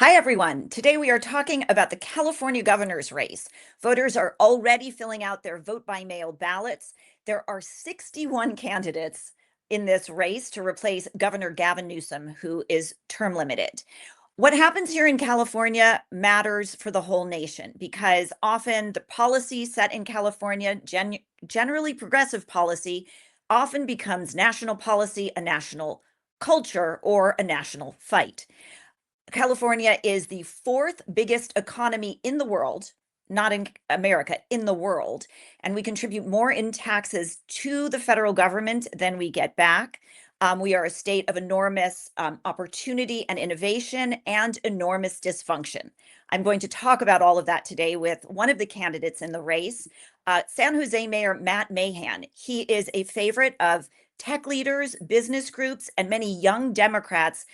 Hi, everyone. Today we are talking about the California governor's race. Voters are already filling out their vote by mail ballots. There are 61 candidates in this race to replace Governor Gavin Newsom, who is term limited. What happens here in California matters for the whole nation because often the policy set in California, generally progressive policy, often becomes national policy, a national culture, or a national fight. California is the fourth biggest economy in the world, not in America, in the world. And we contribute more in taxes to the federal government than we get back. We are a state of enormous opportunity and innovation and enormous dysfunction. I'm going to talk about all of that today with one of the candidates in the race, San Jose Mayor Matt Mahan. He is a favorite of tech leaders, business groups, and many young Democrats.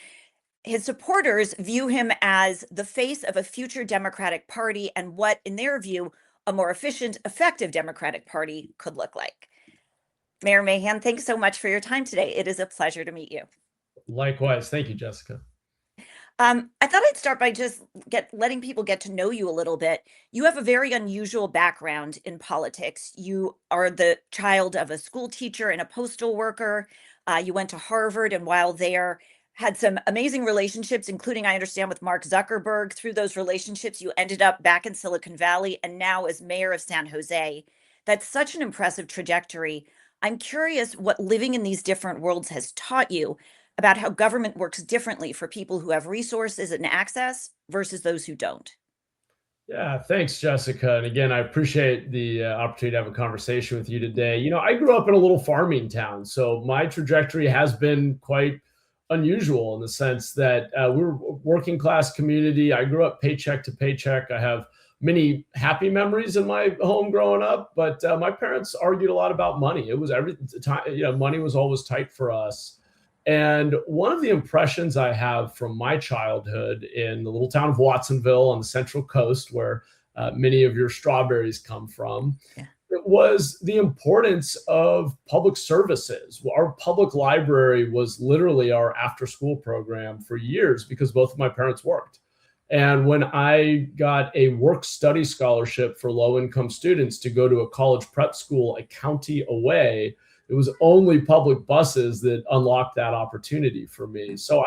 His supporters view him as the face of a future Democratic Party and what, in their view, a more efficient, effective Democratic Party could look like. Mayor Mahan, thanks so much for your time today. It is a pleasure to meet you. Likewise. Thank you, Jessica. I thought I'd start by just letting people get to know you a little bit. You have a very unusual background in politics. You are the child of a school teacher and a postal worker. You went to Harvard, and while there, had some amazing relationships, including, I understand, with Mark Zuckerberg. Through those relationships, you ended up back in Silicon Valley and now as mayor of San Jose. That's such an impressive trajectory. I'm curious what living in these different worlds has taught you about how government works differently for people who have resources and access versus those who don't. Yeah, thanks, Jessica. And again, I appreciate the opportunity to have a conversation with you today. I grew up in a little farming town, so my trajectory has been quite unusual in the sense that we're a working class community. I grew up paycheck to paycheck. I have many happy memories in my home growing up, but my parents argued a lot about money. It was every time, money was always tight for us. And one of the impressions I have from my childhood in the little town of Watsonville on the Central Coast, where many of your strawberries come from, Yeah. it was the importance of public services. Our public library was literally our after school program for years because both of my parents worked. And when I got a work study scholarship for low income students to go to a college prep school a county away, it was only public buses that unlocked that opportunity for me. So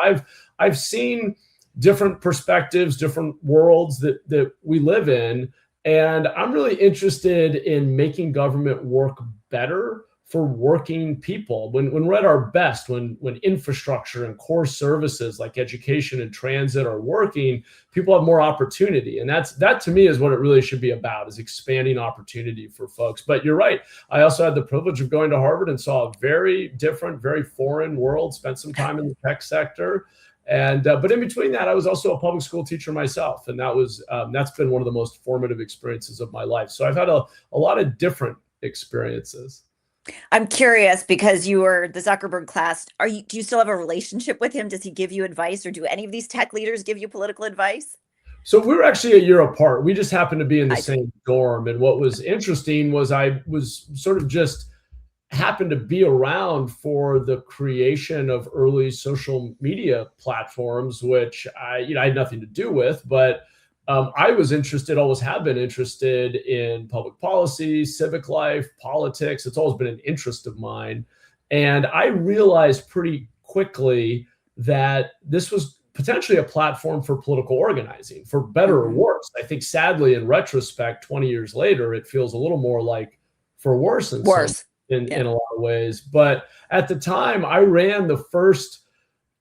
I've seen different perspectives, different worlds that we live in. And I'm really interested in making government work better for working people. When we're at our best, when infrastructure and core services like education and transit are working, people have more opportunity. And that to me is what it really should be about, is expanding opportunity for folks. But you're right. I also had the privilege of going to Harvard and saw a very different, very foreign world, spent some time in the tech sector. And but in between that, I was also a public school teacher myself, and that's been one of the most formative experiences of my life. So I've had a lot of different experiences. I'm curious because you were the Zuckerberg class. Do you still have a relationship with him? Does he give you advice, or do any of these tech leaders give you political advice? So we were actually a year apart. We just happened to be in the same dorm. And what was interesting was I was sort of just happened to be around for the creation of early social media platforms, which I had nothing to do with, but I was interested, always have been interested in public policy, civic life, politics. It's always been an interest of mine. And I realized pretty quickly that this was potentially a platform for political organizing, for better or worse. I think sadly, in retrospect, 20 years later, it feels a little more like for worse in a lot of ways. But at the time, I ran the first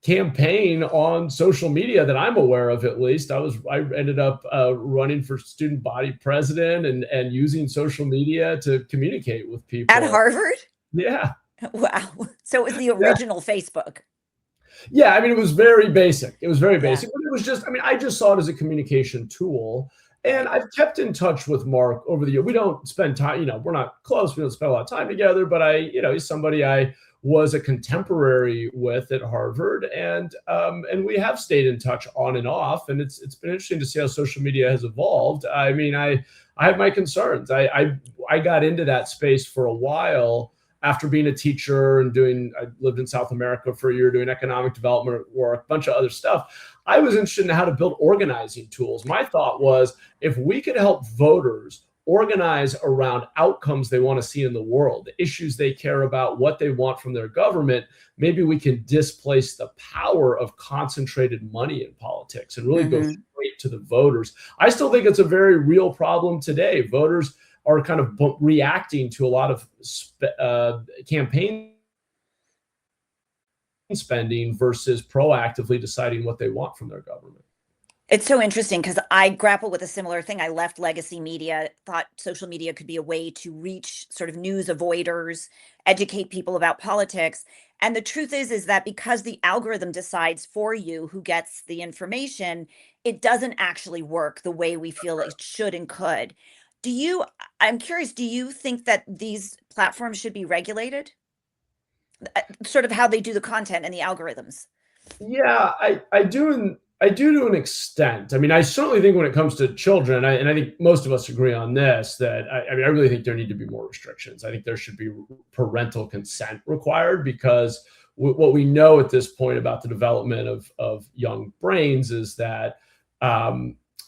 campaign on social media that I'm aware of, at least. I ended up running for student body president and using social media to communicate with people. At Harvard? Yeah. Wow. So it was the original Facebook. Yeah, I mean, it was very basic. It was very basic, but it was just, I just saw it as a communication tool. And I've kept in touch with Mark over the year. We don't spend time, we're not close. We don't spend a lot of time together, but he's somebody I was a contemporary with at Harvard, and we have stayed in touch on and off. And it's been interesting to see how social media has evolved. I mean, I have my concerns. I got into that space for a while after being a teacher and I lived in South America for a year doing economic development work, a bunch of other stuff. I was interested in how to build organizing tools. My thought was, if we could help voters organize around outcomes they want to see in the world, the issues they care about, what they want from their government, maybe we can displace the power of concentrated money in politics and really go straight to the voters. I still think it's a very real problem today. Voters are kind of reacting to a lot of campaign spending versus proactively deciding what they want from their government. It's so interesting because I grapple with a similar thing. I left legacy media, thought social media could be a way to reach sort of news avoiders, educate people about politics. And the truth is that because the algorithm decides for you who gets the it doesn't actually work the way we feel it should and could. I'm curious, do you think that these platforms should be regulated? Sort of how they do the content and the algorithms. Yeah, I do to an extent. I mean, I certainly think when it comes to children, and I think most of us agree on this, that I really think there need to be more restrictions. I think there should be parental consent required, because what we know at this point about the development of young brains is that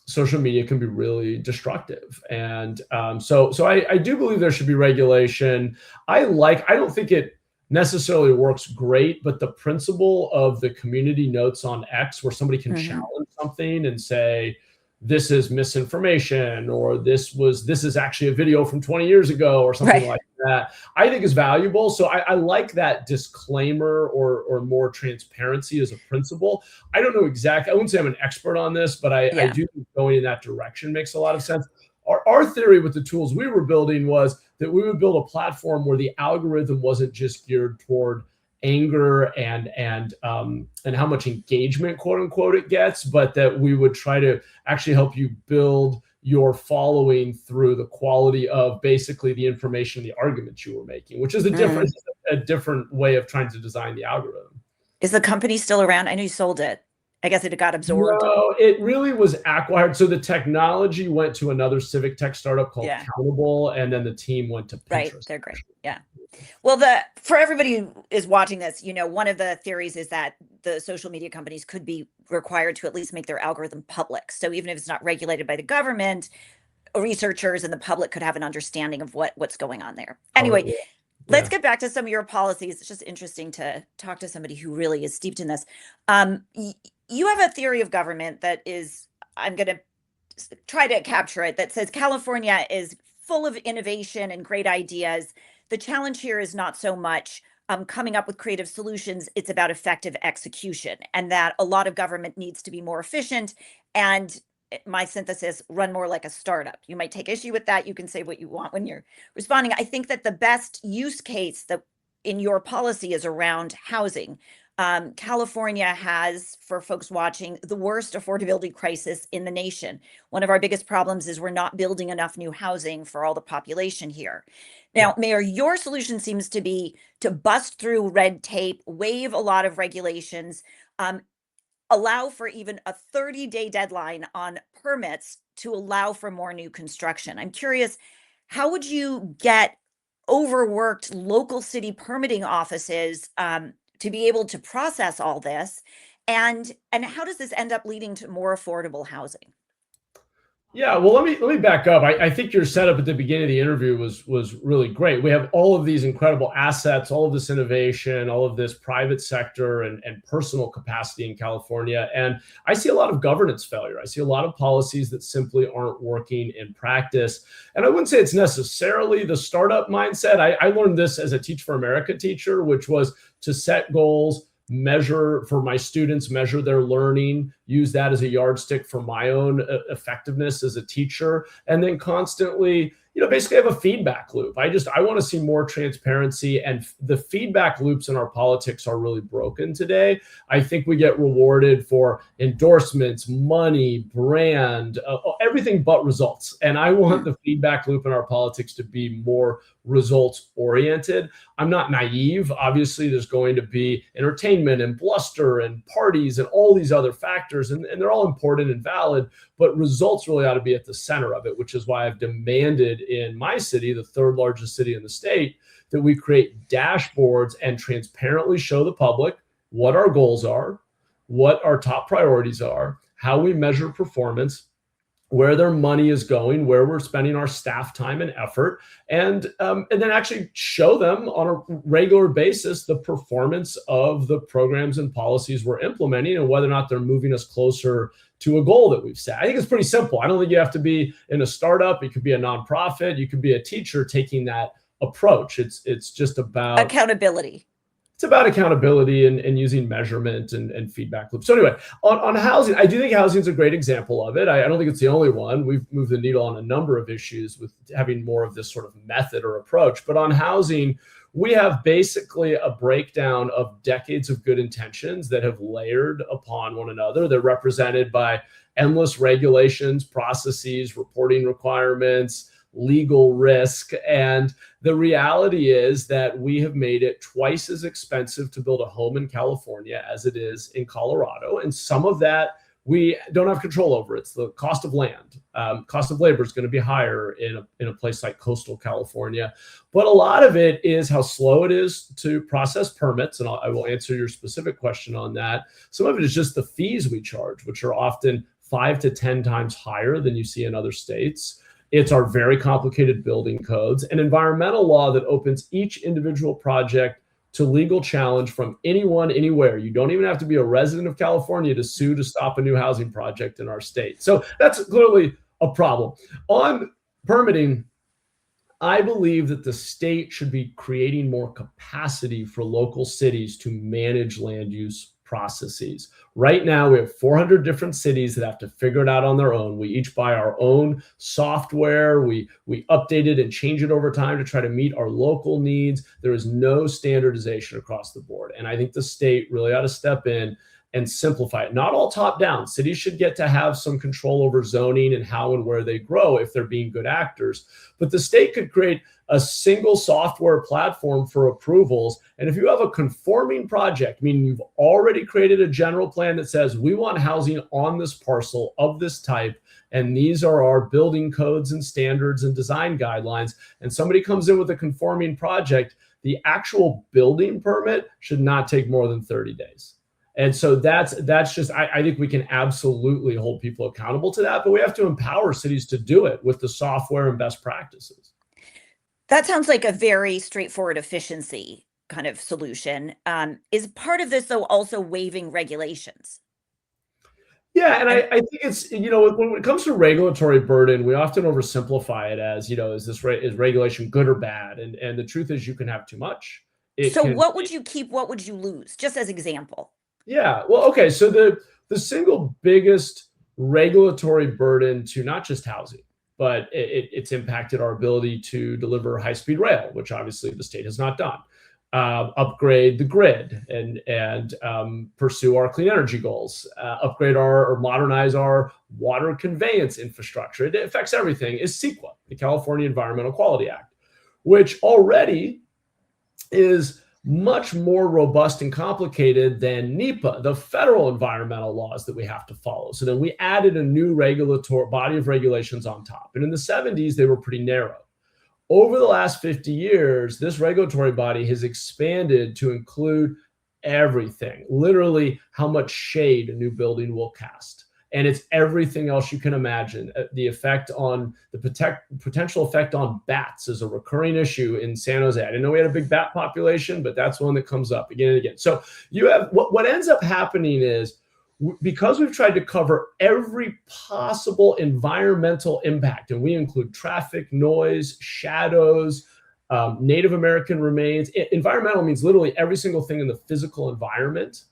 social media can be really destructive. And so I do believe there should be regulation. I don't think it necessarily works great, but the principle of the community notes on X, where somebody can challenge something and say, this is misinformation, or this is actually a video from 20 years ago, or something like that, I think is valuable. So I like that disclaimer or more transparency as a principle. I don't know exactly, I wouldn't say I'm an expert on this, but I do think going in that direction makes a lot of sense. Our theory with the tools we were building was that we would build a platform where the algorithm wasn't just geared toward anger and how much engagement, quote unquote, it gets, but that we would try to actually help you build your following through the quality of basically the information, the arguments you were making, which is a different way of trying to design the algorithm. Is the company still around? I know you sold it. I guess it got absorbed. No, it really was acquired. So the technology went to another civic tech startup called Countable, and then the team went to Pinterest. Right, they're great. Yeah. Well, for everybody who is watching this, one of the theories is that the social media companies could be required to at least make their algorithm public. So even if it's not regulated by the government, researchers and the public could have an understanding of what's going on there. Anyway, let's get back to some of your policies. It's just interesting to talk to somebody who really is steeped in this. You have a theory of government that is, I'm going to try to capture it, that says California is full of innovation and great ideas. The challenge here is not so much coming up with creative solutions, it's about effective execution, and that a lot of government needs to be more efficient, and my synthesis, run more like a startup. You might take issue with that. You can say what you want when you're responding. I think that the best use case that in your policy is around housing. California has, for folks watching, the worst affordability crisis in the nation. One of our biggest problems is we're not building enough new housing for all the population here. Now, Mayor, your solution seems to be to bust through red tape, waive a lot of regulations, allow for even a 30-day deadline on permits to allow for more new construction. I'm curious, how would you get overworked local city permitting offices to be able to process all this, and how does this end up leading to more affordable housing? Yeah, well, let me back up. I think your setup at the beginning of the interview was really great. We have all of these incredible assets, all of this innovation, all of this private sector and personal capacity in California. And I see a lot of governance failure. I see a lot of policies that simply aren't working in practice. And I wouldn't say it's necessarily the startup mindset. I learned this as a Teach for America teacher, which was to set goals, measure for my students, measure their learning, use that as a yardstick for my own effectiveness as a teacher, and then constantly, basically have a feedback loop. I want to see more transparency, and the feedback loops in our politics are really broken today. I think we get rewarded for endorsements, money, brand, everything but results. And I want the feedback loop in our politics to be more results oriented. I'm not naive. Obviously, there's going to be entertainment and bluster and parties and all these other factors, and they're all important and valid, but results really ought to be at the center of it, which is why I've demanded in my city, the third largest city in the state, that we create dashboards and transparently show the public what our goals are, what our top priorities are, how we measure performance, where their money is going, where we're spending our staff time and effort, and then actually show them on a regular basis the performance of the programs and policies we're implementing and whether or not they're moving us closer to a goal that we've set. I think it's pretty simple. I don't think you have to be in a startup. You could be a nonprofit. You could be a teacher taking that approach. It's just about accountability. It's about accountability and using measurement and feedback loops. So anyway, on housing, I do think housing is a great example of it. I don't think it's the only one. We've moved the needle on a number of issues with having more of this sort of method or approach. But on housing, we have basically a breakdown of decades of good intentions that have layered upon one another. They're represented by endless regulations, processes, reporting requirements, legal risk. And the reality is that we have made it twice as expensive to build a home in California as it is in Colorado. And some of that we don't have control over. It's the cost of land. Cost of labor is going to be higher in a place like coastal California. But a lot of it is how slow it is to process permits. And I will answer your specific question on that. Some of it is just the fees we charge, which are often 5 to 10 times higher than you see in other states. It's our very complicated building codes and environmental law that opens each individual project to legal challenge from anyone, anywhere. You don't even have to be a resident of California to sue to stop a new housing project in our state. So that's clearly a problem. On permitting, I believe that the state should be creating more capacity for local cities to manage land use processes. Right now, we have 400 different cities that have to figure it out on their own. We each buy our own software. We update it and change it over time to try to meet our local needs. There is no standardization across the board. And I think the state really ought to step in and simplify it. Not all top down. Cities should get to have some control over zoning and how and where they grow if they're being good actors. But the state could create a single software platform for approvals. And if you have a conforming project, meaning you've already created a general plan that says we want housing on this parcel of this type, and these are our building codes and standards and design guidelines, and somebody comes in with a conforming project, the actual building permit should not take more than 30 days. And so that's just, I think we can absolutely hold people accountable to that, but we have to empower cities to do it with the software and best practices. That sounds like a very straightforward efficiency kind of solution. Is part of this, though, also waiving regulations? Yeah, and I think it's, when it comes to regulatory burden, we often oversimplify it as, is regulation good or bad? And the truth is you can have too much. What would you keep? What would you lose? Just as example. Yeah, well, okay. So the single biggest regulatory burden to not just housing, but it's impacted our ability to deliver high-speed rail, which obviously the state has not done. Upgrade the grid and pursue our clean energy goals. Upgrade or modernize our water conveyance infrastructure. It affects everything. Is CEQA, the California Environmental Quality Act, which already is much more robust and complicated than NEPA, the federal environmental laws that we have to follow. So then we added a new regulatory body of regulations on top. And in the 70s, they were pretty narrow. Over the last 50 years, this regulatory body has expanded to include everything, literally how much shade a new building will cast. And it's everything else you can imagine. The effect on the potential effect on bats is a recurring issue in San Jose. I didn't know we had a big bat population, but that's one that comes up again and again. So you have what ends up happening is, because we've tried to cover every possible environmental impact, and we include traffic, noise, shadows, Native American remains. Environmental means literally every single thing in the physical environment.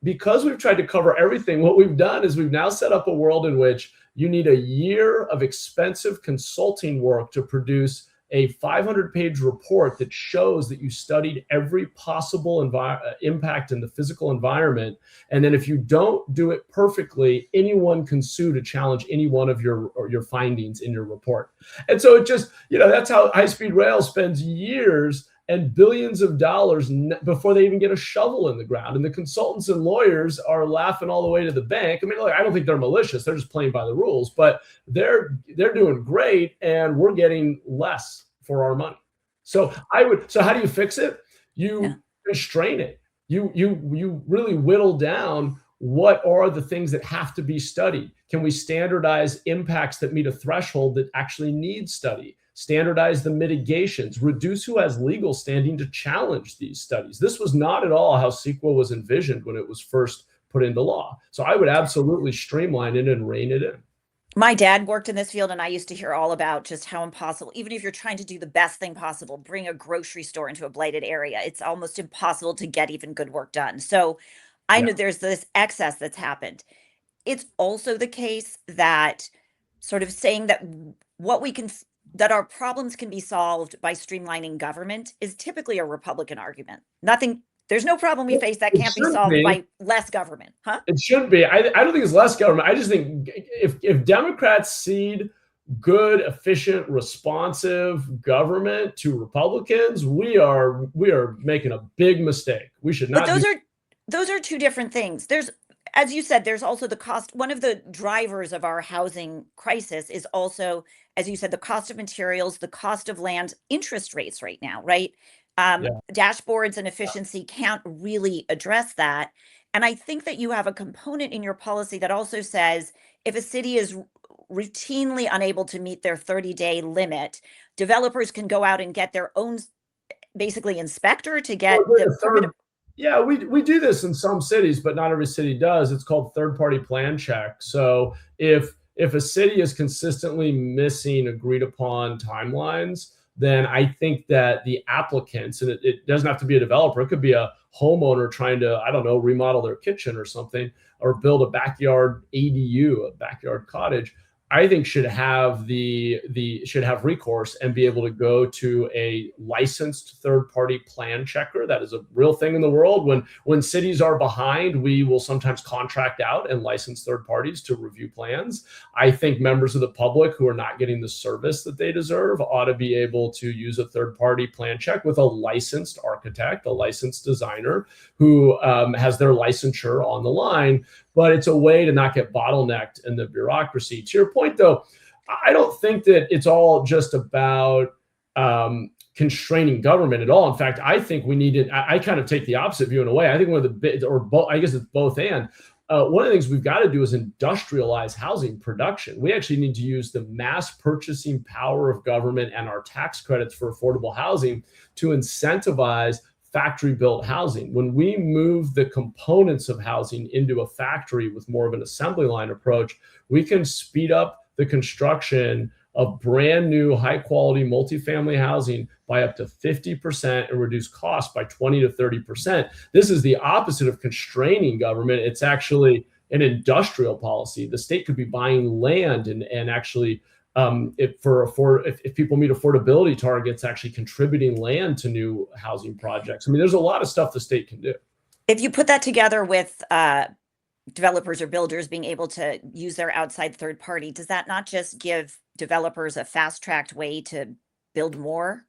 Because we've tried to cover everything, what we've done is we've now set up a world in which you need a year of expensive consulting work to produce a 500-page report that shows that you studied every possible impact in the physical environment. And then if you don't do it perfectly, anyone can sue to challenge any one of your findings in your report. And so it just, that's how high-speed rail spends years and billions of dollars before they even get a shovel in the ground. And the consultants and lawyers are laughing all the way to the bank. I mean, look, I don't think they're malicious. They're just playing by the rules, but they're doing great, and we're getting less for our money. So how do you fix it? You constrain it. You really whittle down what are the things that have to be studied. Can we standardize impacts that meet a threshold that actually need study? Standardize the mitigations, reduce who has legal standing to challenge these studies. This was not at all how CEQA was envisioned when it was first put into law. So I would absolutely streamline it and rein it in. My dad worked in this field, and I used to hear all about just how impossible, even if you're trying to do the best thing possible, bring a grocery store into a blighted area, it's almost impossible to get even good work done. So I know there's this excess that's happened. It's also the case that sort of saying that that our problems can be solved by streamlining government is typically a Republican argument. There's no problem we face that can't be solved by less government, huh? It shouldn't be. I don't think it's less government. I just think if Democrats cede good, efficient, responsive government to Republicans, we are making a big mistake. We should not. But those are two different things. As you said, there's also the cost. One of the drivers of our housing crisis is also, as you said, the cost of materials, the cost of land, interest rates right now, right? Dashboards and efficiency can't really address that. And I think that you have a component in your policy that also says if a city is routinely unable to meet their 30-day limit, developers can go out and get their own, basically, inspector to get the permit. Yeah, we do this in some cities, but not every city does. It's called third-party plan check. So if a city is consistently missing agreed upon timelines, then I think that the applicants, and it doesn't have to be a developer, it could be a homeowner trying to, I don't know, remodel their kitchen or something, or build a backyard ADU, a backyard cottage, I think should have recourse and be able to go to a licensed third-party plan checker. That is a real thing in the world. When cities are behind, we will sometimes contract out and license third parties to review plans. I think members of the public who are not getting the service that they deserve ought to be able to use a third-party plan check with a licensed architect, a licensed designer who has their licensure on the line. But it's a way to not get bottlenecked in the bureaucracy. To your point, though, I don't think that it's all just about constraining government at all. In fact, I think we need to, I kind of take the opposite view in a way. I think one of the big, or both, I guess it's both and. One of the things we've got to do is industrialize housing production. We actually need to use the mass purchasing power of government and our tax credits for affordable housing to incentivize factory-built housing. When we move the components of housing into a factory with more of an assembly line approach, we can speed up the construction of brand new high-quality multifamily housing by up to 50% and reduce costs by 20 to 30%. This is the opposite of constraining government. It's actually an industrial policy. The state could be buying land and actually if people meet affordability targets, actually contributing land to new housing projects. I mean, there's a lot of stuff the state can do. If you put that together with developers or builders being able to use their outside third party, does that not just give developers a fast-tracked way to build more?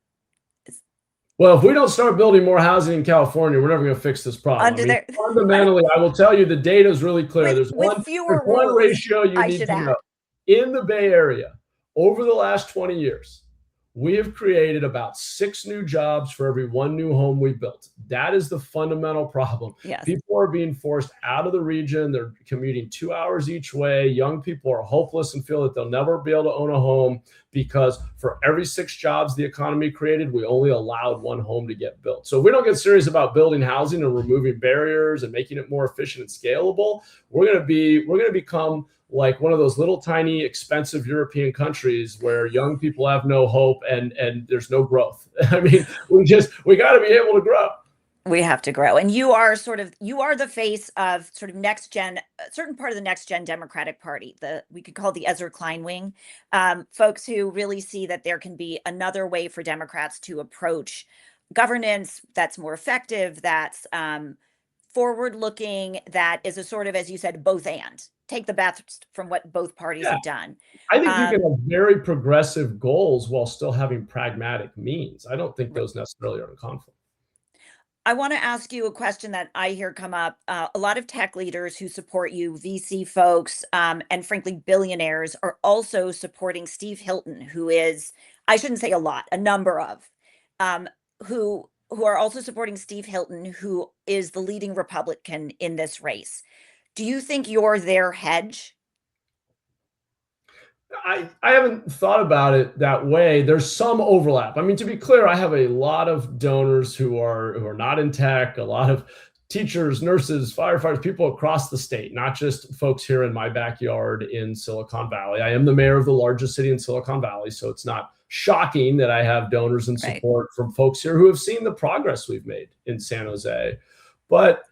Well, if we don't start building more housing in California, we're never going to fix this problem. Fundamentally, I will tell you the data is really clear. There's one ratio you need to know. In the Bay Area, over the last 20 years, we have created about 6 new jobs for every 1 new home we built. That is the fundamental problem. Yes. People are being forced out of the region. They're commuting 2 hours each way. Young people are hopeless and feel that they'll never be able to own a home because for every 6 jobs the economy created, we only allowed 1 home to get built. So if we don't get serious about building housing and removing barriers and making it more efficient and scalable, we're going to become like one of those little tiny expensive European countries where young people have no hope and there's no growth. I mean, we got to be able to grow. We have to grow. And you are the face of sort of next gen, a certain part of the next gen Democratic Party, we could call the Ezra Klein wing, folks who really see that there can be another way for Democrats to approach governance that's more effective, that's forward looking, that is a sort of, as you said, both and take the best from what both parties Yeah. have done. I think you can have very progressive goals while still having pragmatic means. I don't think r- those necessarily are in conflict. I want to ask you a question that I hear come up. A lot of tech leaders who support you, VC folks, and frankly, billionaires are also supporting Steve Hilton, who is, I shouldn't say a lot, a number of, um, who are also supporting Steve Hilton, who is the leading Republican in this race. Do you think you're their hedge? I haven't thought about it that way. There's some overlap. I mean, to be clear, I have a lot of donors who are not in tech, a lot of teachers, nurses, firefighters, people across the state, not just folks here in my backyard in Silicon Valley. I am the mayor of the largest city in Silicon Valley, so it's not shocking that I have donors and Right. support from folks here who have seen the progress we've made in San Jose. But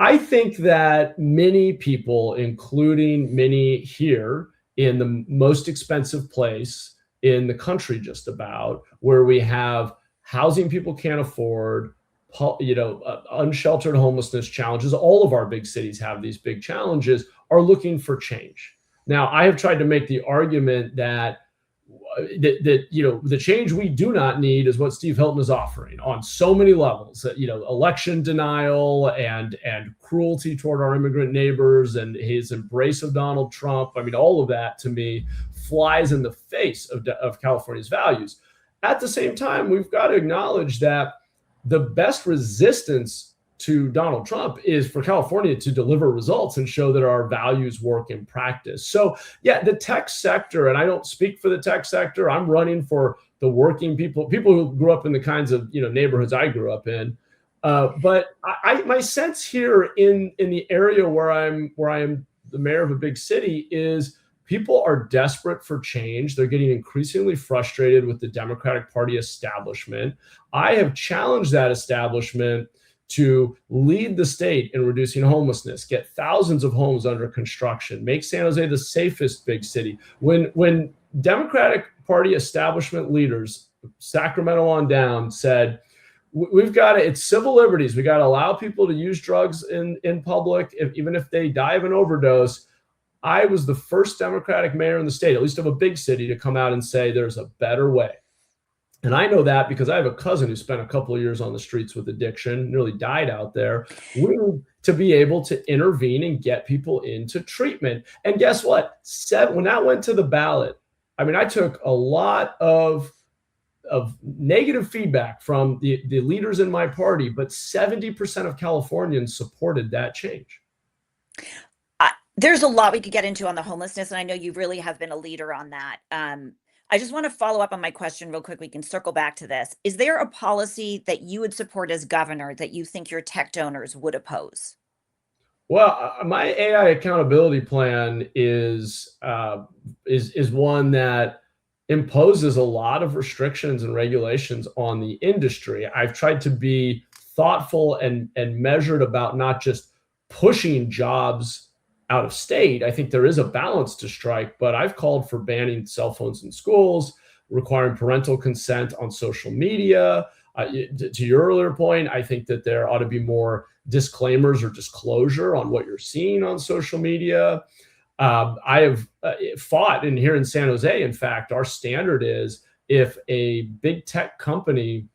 I think that many people, including many here, in the most expensive place in the country, just about, where we have housing people can't afford, unsheltered homelessness challenges. All of our big cities have these big challenges, are looking for change. Now, I have tried to make the argument that the change we do not need is what Steve Hilton is offering on so many levels. Election denial and cruelty toward our immigrant neighbors and his embrace of Donald Trump. I mean, all of that to me flies in the face of California's values. At the same time, we've got to acknowledge that the best resistance to Donald Trump is for California to deliver results and show that our values work in practice. So yeah, the tech sector, and I don't speak for the tech sector, I'm running for the working people who grew up in the kinds of neighborhoods I grew up in. But my sense here in the area where I am the mayor of a big city is people are desperate for change. They're getting increasingly frustrated with the Democratic Party establishment. I have challenged that establishment to lead the state in reducing homelessness, get thousands of homes under construction, make San Jose the safest big city. When Democratic Party establishment leaders, Sacramento on down, said, it's civil liberties. We got to allow people to use drugs in public, even if they die of an overdose. I was the first Democratic mayor in the state, at least of a big city, to come out and say there's a better way. And I know that because I have a cousin who spent a couple of years on the streets with addiction, nearly died out there. We need to be able to intervene and get people into treatment. And guess what? When that went to the ballot, I mean, I took a lot of negative feedback from the leaders in my party, but 70% of Californians supported that change. There's a lot we could get into on the homelessness, and I know you really have been a leader on that. I just want to follow up on my question real quick. We can circle back to this. Is there a policy that you would support as governor that you think your tech donors would oppose? Well, my AI accountability plan is one that imposes a lot of restrictions and regulations on the industry. I've tried to be thoughtful and measured about not just pushing jobs out of state. I think there is a balance to strike, but I've called for banning cell phones in schools, requiring parental consent on social media. To your earlier point, I think that there ought to be more disclaimers or disclosure on what you're seeing on social media. I have fought, and here in San Jose, in fact, our standard is if a big tech company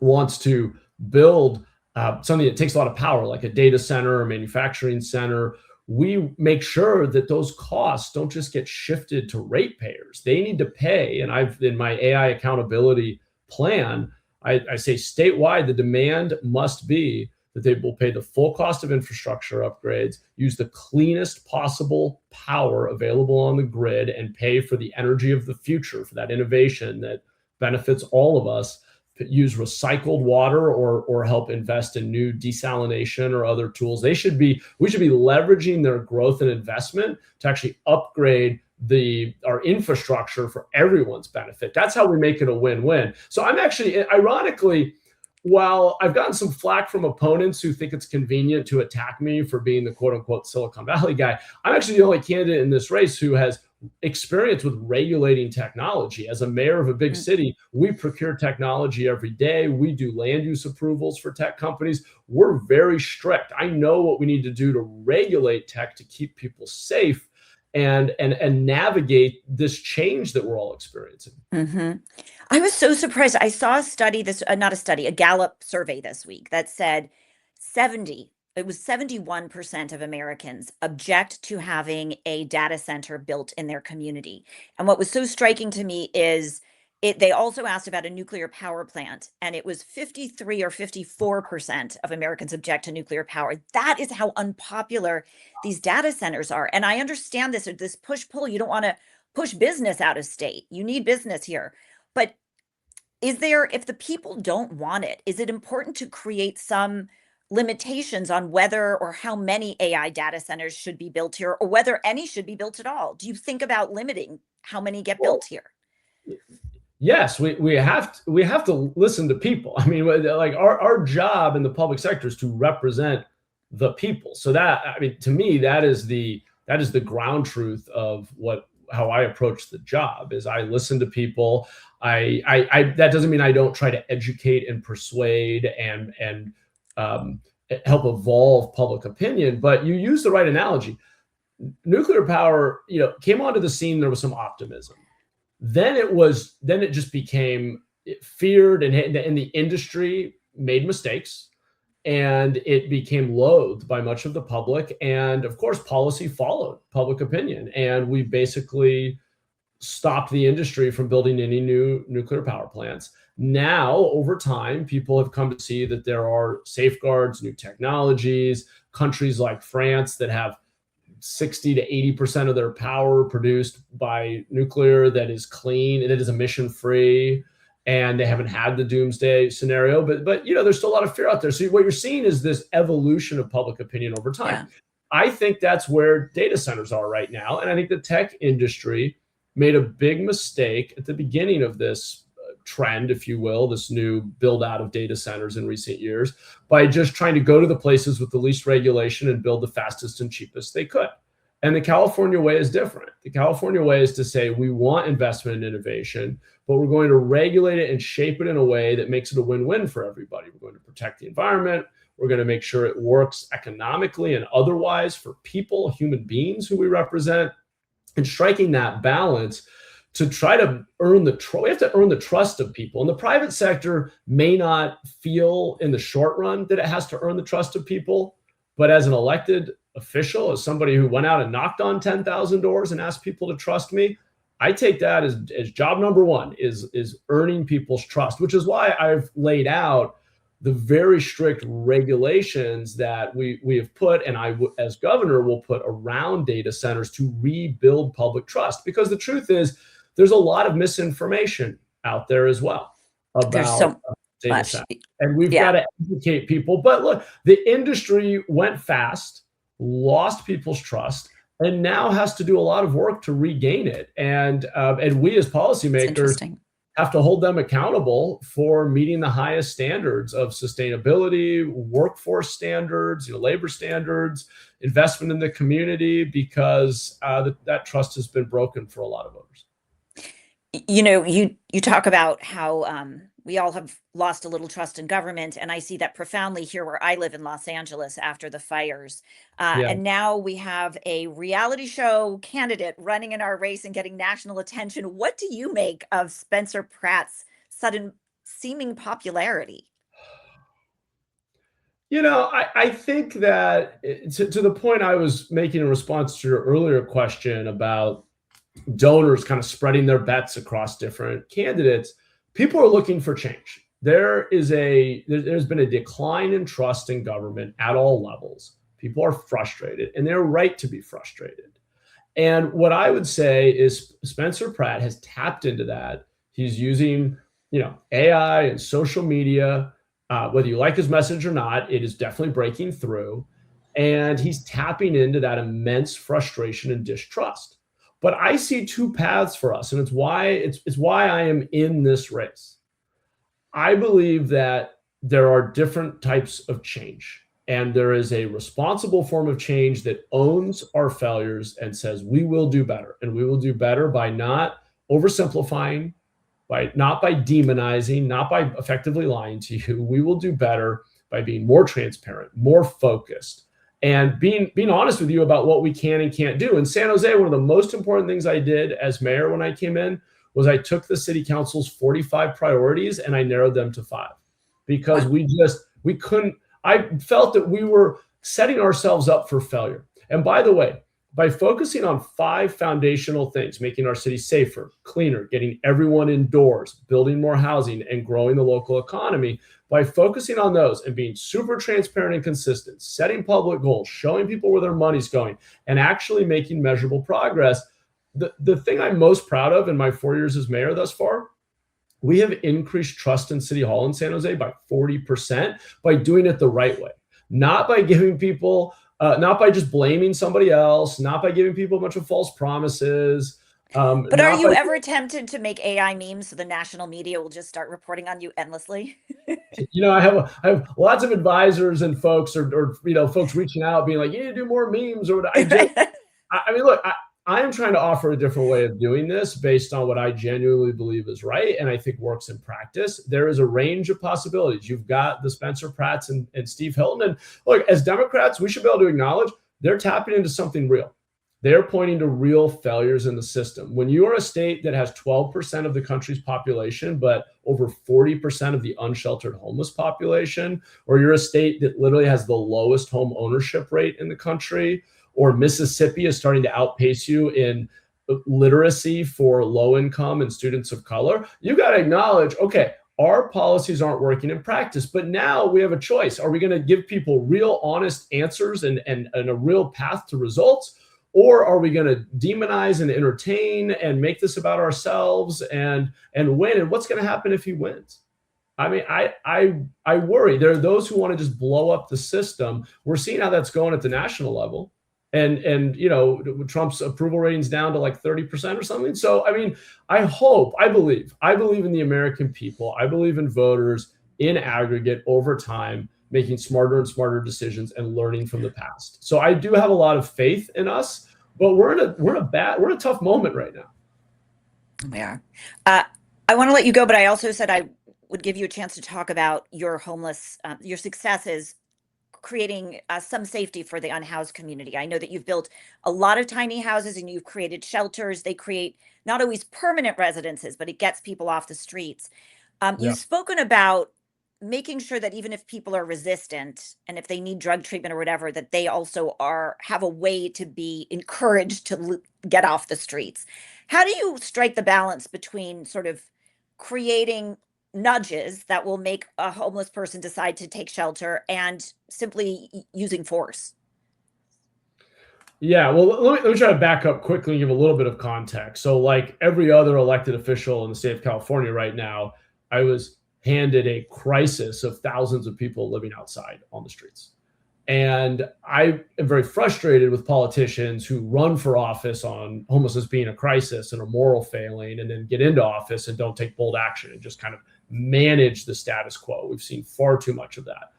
wants to build something that takes a lot of power, like a data center or manufacturing center, we make sure that those costs don't just get shifted to ratepayers. They need to pay. And in my AI accountability plan, I say statewide, the demand must be that they will pay the full cost of infrastructure upgrades, use the cleanest possible power available on the grid, and pay for the energy of the future, for that innovation that benefits all of us. Use recycled water or help invest in new desalination or other tools. We should be leveraging their growth and investment to actually upgrade our infrastructure for everyone's benefit. That's how we make it a win-win. So I'm actually, ironically, while I've gotten some flack from opponents who think it's convenient to attack me for being the quote unquote Silicon Valley guy, I'm actually the only candidate in this race who has experience with regulating technology. As a mayor of a big city, we procure technology every day. We do land use approvals for tech companies. We're very strict. I know what we need to do to regulate tech to keep people safe and navigate this change that we're all experiencing. Mm-hmm. I was so surprised. I saw a study, not a study, a Gallup survey this week that said 71% of Americans object to having a data center built in their community. And what was so striking to me is they also asked about a nuclear power plant, and it was 53 or 54% of Americans object to nuclear power. That is how unpopular these data centers are. And I understand this push-pull. You don't want to push business out of state. You need business here. But if the people don't want it, is it important to create some limitations on whether or how many AI data centers should be built here, or whether any should be built at all? Do you think about limiting how many get built here? Yes, we have to listen to people. I mean, like our job in the public sector is to represent the people. So that, I mean, to me, that is the ground truth of how I approach the job. Is I listen to people. I that doesn't mean I don't try to educate and persuade and help evolve public opinion. But you use the right analogy. Nuclear power, came onto the scene. There was some optimism. Then it just became feared, and the industry made mistakes, and it became loathed by much of the public. And of course, policy followed public opinion, and we basically stopped the industry from building any new nuclear power plants. Now, over time, people have come to see that there are safeguards, new technologies, countries like France that have 60 to 80% of their power produced by nuclear that is clean and it is emission free, and they haven't had the doomsday scenario. But there's still a lot of fear out there. So what you're seeing is this evolution of public opinion over time. Yeah. I think that's where data centers are right now. And I think the tech industry made a big mistake at the beginning of this trend, if you will, this new build out of data centers in recent years, by just trying to go to the places with the least regulation and build the fastest and cheapest they could. And the California way is different. The California way is to say, we want investment and innovation, but we're going to regulate it and shape it in a way that makes it a win-win for everybody. We're going to protect the environment. We're going to make sure it works economically and otherwise for people, human beings who we represent, and striking that balance to try to earn we have to earn the trust of people. And the private sector may not feel in the short run that it has to earn the trust of people. But as an elected official, as somebody who went out and knocked on 10,000 doors and asked people to trust me, I take that as job number one, is earning people's trust, which is why I've laid out the very strict regulations that we have put, and I, as governor, will put around data centers to rebuild public trust. Because the truth is, there's a lot of misinformation out there as well about data centers. And we've got to educate people. But look, the industry went fast, lost people's trust, and now has to do a lot of work to regain it. And we as policymakers have to hold them accountable for meeting the highest standards of sustainability, workforce standards, labor standards, investment in the community, because that trust has been broken for a lot of voters. You talk about how we all have lost a little trust in government, and I see that profoundly here where I live in Los Angeles after the fires. And now we have a reality show candidate running in our race and getting national attention. What do you make of Spencer Pratt's sudden seeming popularity? I think that to the point I was making in response to your earlier question about donors kind of spreading their bets across different candidates, people are looking for change. There's been a decline in trust in government at all levels. People are frustrated, and they're right to be frustrated. And what I would say is Spencer Pratt has tapped into that. He's using, AI and social media. Whether you like his message or not, it is definitely breaking through. And he's tapping into that immense frustration and distrust. But I see two paths for us, and it's why I am in this race. I believe that there are different types of change. And there is a responsible form of change that owns our failures and says, we will do better. And we will do better by not oversimplifying, not by demonizing, not by effectively lying to you. We will do better by being more transparent, more focused, and being honest with you about what we can and can't do. In San Jose, one of the most important things I did as mayor when I came in was I took the city council's 45 priorities and I narrowed them to 5, because we couldn't. I felt that we were setting ourselves up for failure. And by the way, by focusing on 5 foundational things, making our city safer, cleaner, getting everyone indoors, building more housing, and growing the local economy, by focusing on those and being super transparent and consistent, setting public goals, showing people where their money's going, and actually making measurable progress, the thing I'm most proud of in my 4 years as mayor thus far, we have increased trust in City Hall in San Jose by 40% by doing it the right way, not by giving people, not by just blaming somebody else, not by giving people a bunch of false promises. But are you ever tempted to make AI memes so the national media will just start reporting on you endlessly? I have lots of advisors and folks or folks reaching out being like, you need to do more memes or what. I mean, look, I am trying to offer a different way of doing this based on what I genuinely believe is right and I think works in practice. There is a range of possibilities. You've got the Spencer Pratts and Steve Hilton. And look, as Democrats, we should be able to acknowledge they're tapping into something real. They're pointing to real failures in the system. When you are a state that has 12% of the country's population, but over 40% of the unsheltered homeless population, or you're a state that literally has the lowest home ownership rate in the country, or Mississippi is starting to outpace you in literacy for low income and students of color, you got to acknowledge, okay, our policies aren't working in practice, but now we have a choice. Are we going to give people real honest answers and a real path to results? Or are we going to demonize and entertain and make this about ourselves and win? And what's going to happen if he wins? I mean, I worry. There are those who want to just blow up the system. We're seeing how that's going at the national level. And Trump's approval ratings down to like 30% or something. So, I mean, I believe in the American people. I believe in voters in aggregate over time, making smarter and smarter decisions and learning from the past. So I do have a lot of faith in us, but we're in a tough moment right now. We are. I want to let you go, but I also said I would give you a chance to talk about your your successes creating some safety for the unhoused community. I know that you've built a lot of tiny houses and you've created shelters. They create not always permanent residences, but it gets people off the streets. You've spoken about making sure that even if people are resistant and if they need drug treatment or whatever, that they also have a way to be encouraged to get off the streets. How do you strike the balance between sort of creating nudges that will make a homeless person decide to take shelter and simply using force? Yeah, well, let me try to back up quickly and give a little bit of context. So like every other elected official in the state of California right now, I was handed a crisis of thousands of people living outside on the streets. And I am very frustrated with politicians who run for office on homelessness being a crisis and a moral failing, and then get into office and don't take bold action and just kind of manage the status quo. We've seen far too much of that.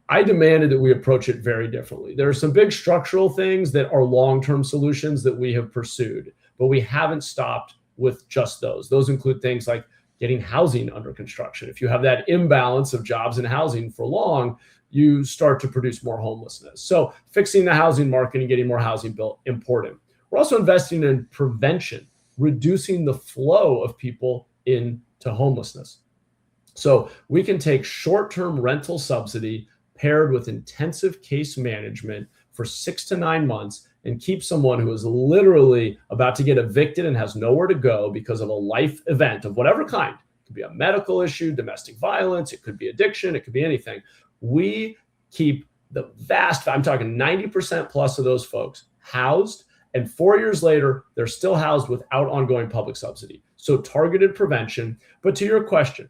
I demanded that we approach it very differently. There are some big structural things that are long-term solutions that we have pursued, but we haven't stopped with just those. Those include things like getting housing under construction. If you have that imbalance of jobs and housing for long, you start to produce more homelessness. So fixing the housing market and getting more housing built, important. We're also investing in prevention, reducing the flow of people into homelessness. So we can take short-term rental subsidy paired with intensive case management for 6 to 9 months and keep someone who is literally about to get evicted and has nowhere to go because of a life event of whatever kind. It could be a medical issue, domestic violence, it could be addiction, it could be anything. We keep the I'm talking 90% plus of those folks housed, and 4 years later, they're still housed without ongoing public subsidy. So targeted prevention. But to your question,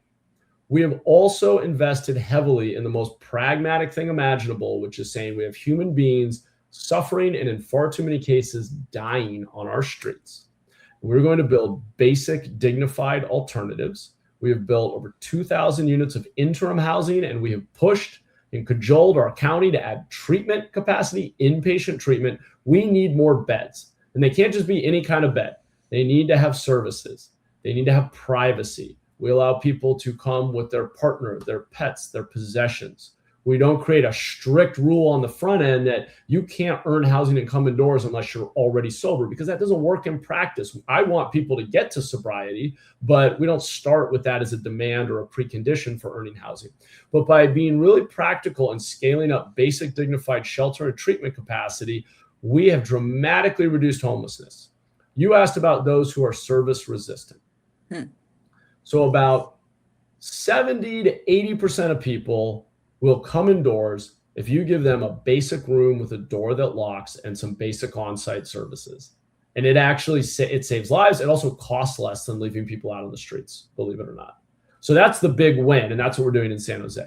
we have also invested heavily in the most pragmatic thing imaginable, which is saying we have human beings suffering and in far too many cases dying on our streets. We're going to build basic, dignified alternatives. We have built over 2,000 units of interim housing, and we have pushed and cajoled our county to add treatment capacity, inpatient treatment. We need more beds, and they can't just be any kind of bed. They need to have services. They need to have privacy. We allow people to come with their partner, their pets, their possessions. We don't create a strict rule on the front end that you can't earn housing and come indoors unless you're already sober, because that doesn't work in practice. I want people to get to sobriety, but we don't start with that as a demand or a precondition for earning housing. But by being really practical and scaling up basic dignified shelter and treatment capacity, we have dramatically reduced homelessness. You asked about those who are service resistant. So about 70 to 80% of people will come indoors if you give them a basic room with a door that locks and some basic on-site services. And it actually it saves lives. It also costs less than leaving people out on the streets, believe it or not. So that's the big win, and that's what we're doing in San Jose.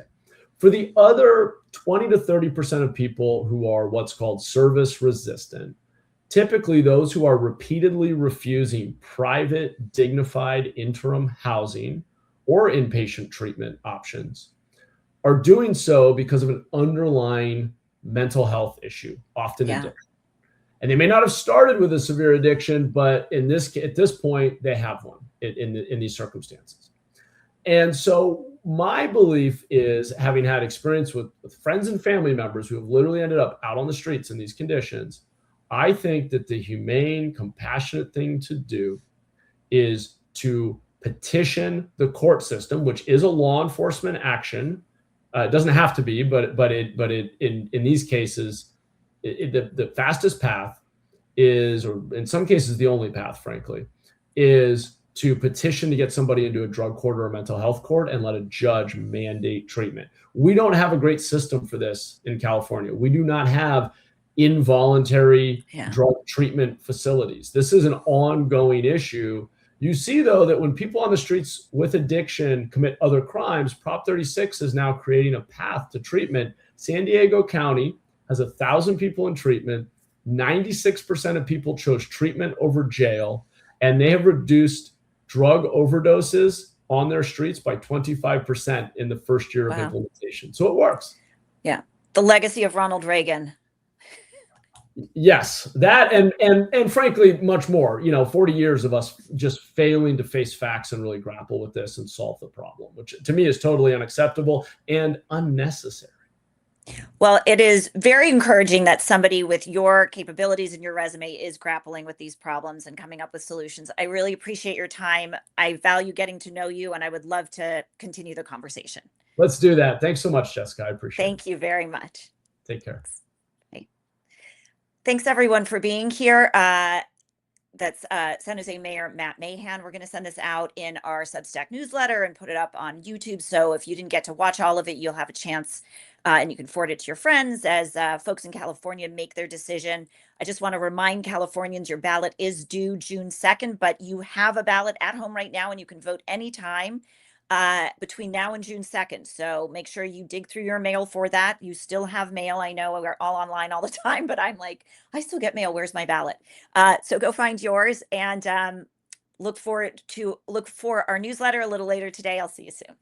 For the other 20 to 30% of people who are what's called service resistant, typically those who are repeatedly refusing private, dignified interim housing or inpatient treatment options, are doing so because of an underlying mental health issue, often addiction. And they may not have started with a severe addiction, but at this point, they have one in these circumstances. And so my belief is, having had experience with friends and family members who have literally ended up out on the streets in these conditions, I think that the humane, compassionate thing to do is to petition the court system, which is a law enforcement action. It doesn't have to be, but in these cases, the fastest path is, or in some cases the only path, frankly, is to petition to get somebody into a drug court or a mental health court and let a judge mandate treatment. We don't have a great system for this in California. We do not have involuntary drug treatment facilities. This is an ongoing issue. You see, though, that when people on the streets with addiction commit other crimes, Prop 36 is now creating a path to treatment. San Diego County has 1,000 people in treatment. 96% of people chose treatment over jail, and they have reduced drug overdoses on their streets by 25% in the first year of implementation. So it works. Yeah. The legacy of Ronald Reagan. Yes, that and frankly, much more. 40 years of us just failing to face facts and really grapple with this and solve the problem, which to me is totally unacceptable and unnecessary. Well, it is very encouraging that somebody with your capabilities and your resume is grappling with these problems and coming up with solutions. I really appreciate your time. I value getting to know you, and I would love to continue the conversation. Let's do that. Thanks so much, Jessica. I appreciate it. Thank you very much. Take care. Thanks, everyone, for being here. That's San Jose Mayor Matt Mahan. We're going to send this out in our Substack newsletter and put it up on YouTube. So if you didn't get to watch all of it, you'll have a chance, and you can forward it to your friends as folks in California make their decision. I just want to remind Californians your ballot is due June 2nd, but you have a ballot at home right now, and you can vote anytime between now and June 2nd. So make sure you dig through your mail for that. You still have mail. I know we're all online all the time, but I'm like, I still get mail. Where's my ballot? So go find yours, and look for our newsletter a little later today. I'll see you soon.